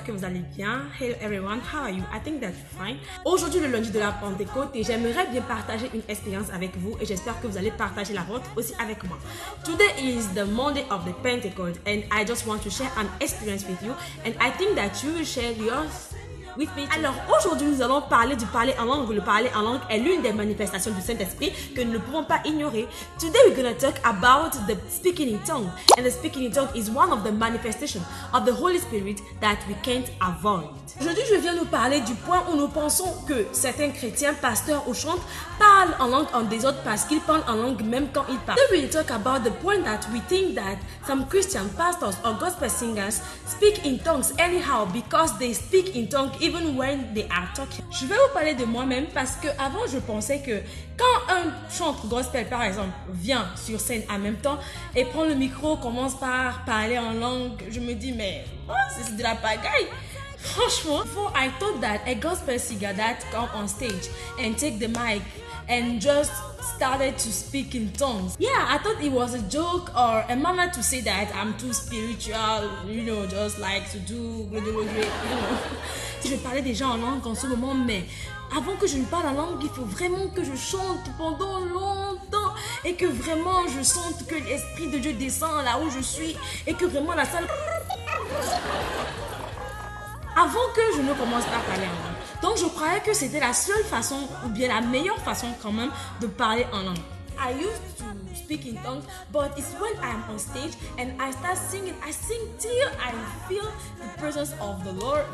que vous allez bien. Hello everyone, how are you? I think that you're fine. Aujourd'hui, le lundi de la Pentecôte, et j'aimerais bien partager une expérience avec vous et j'espère que vous allez partager la vôtre aussi avec moi. Today is the Monday of the Pentecost and I just want to share an experience with you and I think that you will share yours with me. Alors aujourd'hui nous allons parler du parler en langue. Le parler en langue est l'une des manifestations du Saint-Esprit que nous ne pouvons pas ignorer. Today we're going to talk about the speaking in tongue, and the speaking in tongue is one of the manifestations of the Holy Spirit that we can't avoid. Aujourd'hui je viens nous parler du point où nous pensons que certains chrétiens, pasteurs ou chantres parlent en langue en des autres parce qu'ils parlent en langue même quand ils parlent. Today we'll talk about the point that we think that some Christian pastors or gospel singers speak in tongues anyhow because they speak in tongue even when they are talking. Je vais vous parler de moi-même parce que avant je pensais que quand un chanteur gospel par exemple vient sur scène en même temps et prend le micro, commence par parler en langue, je me dis mais c'est de la pagaille. Franchement, before I thought that a gospel singer that come on stage and take the mic and just started to speak in tongues. Yeah, I thought it was a joke or a manner to say that I'm too spiritual, you know, just like to do, you know. Je parlais déjà en langue en ce moment, mais avant que je ne parle en langue, il faut vraiment que je chante pendant longtemps et que vraiment je sente que l'Esprit de Dieu descend là où je suis et que vraiment la salle... Avant que je ne commence à parler en langue. Donc je croyais que c'était la seule façon ou bien la meilleure façon quand même de parler en langue. I used to speak in tongues, but it's when I'm on stage and I start singing. I sing till I feel the presence of the Lord,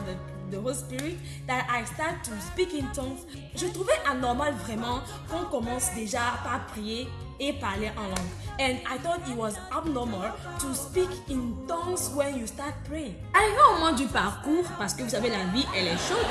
the Holy Spirit, that I start to speak in tongues. Je trouvais anormal vraiment qu'on commence déjà par prier et parler en langue. And I thought it was abnormal to speak in tongues when you start praying. Arrivé au moment du parcours, parce que vous savez la vie elle est chaude,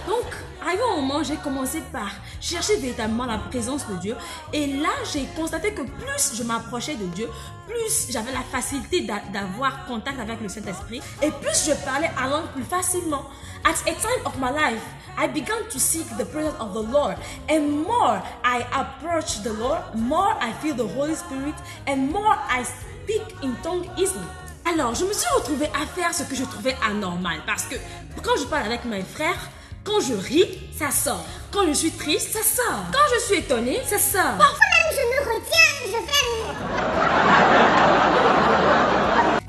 donc arrivé au moment j'ai commencé par chercher véritablement la présence de Dieu et là j'ai constaté que plus je m'approchais de Dieu, plus j'avais la facilité d'avoir contact avec le Saint-Esprit et plus je parlais en langue plus facilement. At a time of my life, I began to seek the presence of the Lord, and more I approach the Lord, more I feel the Holy Spirit, and more I speak in tongue easily. Alors, je me suis retrouvée à faire ce que je trouvais anormal, parce que quand je parle avec mes frères, quand je ris, ça sort. Quand je suis triste, ça sort. Quand je suis étonnée, ça sort. Parfois même je me retiens, je fais...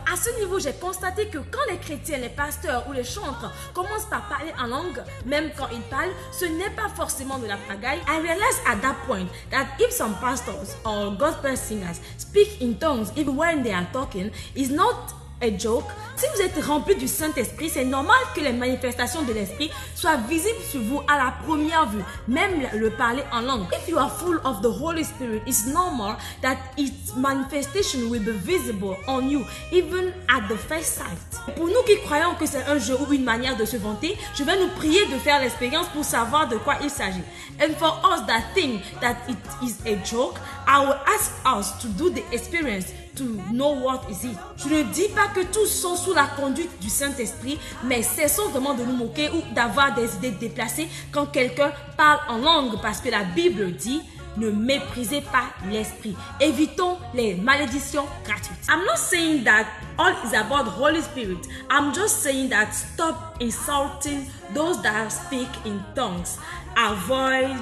À ce niveau, j'ai constaté que quand les chrétiens, les pasteurs ou les chantres commencent par parler en langue, même quand ils parlent, ce n'est pas forcément de la pagaille. I realized at that point that if some pastors or gospel singers speak in tongues even when they are talking, is not a joke. Si vous êtes rempli du Saint-Esprit, c'est normal que les manifestations de l'Esprit soient visibles sur vous à la première vue, même le parler en langue. If you are full of the Holy Spirit, it's normal that its manifestation will be visible on you, even at the first sight. Pour nous qui croyons que c'est un jeu ou une manière de se vanter, je vais nous prier de faire l'expérience pour savoir de quoi il s'agit. And for us that think that it is a joke, I will ask us to do the experience to know what is it. Je ne dis pas que tous sont sous la conduite du Saint-Esprit, mais cessons vraiment de nous moquer ou d'avoir des idées déplacées quand quelqu'un parle en langue, parce que la Bible dit ne méprisez pas l'esprit. Évitons les malédictions gratuites. I'm not saying that all is about Holy Spirit. I'm just saying that stop insulting those that speak in tongues. Avoid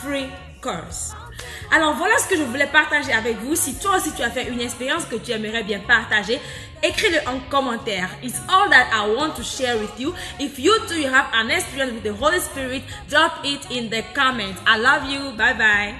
free curse. Alors voilà ce que je voulais partager avec vous. Si toi aussi tu as fait une expérience que tu aimerais bien partager, écris-le en commentaire. It's all that I want to share with you. If you too you have an experience with the Holy Spirit, drop it in the comments. I love you. Bye bye.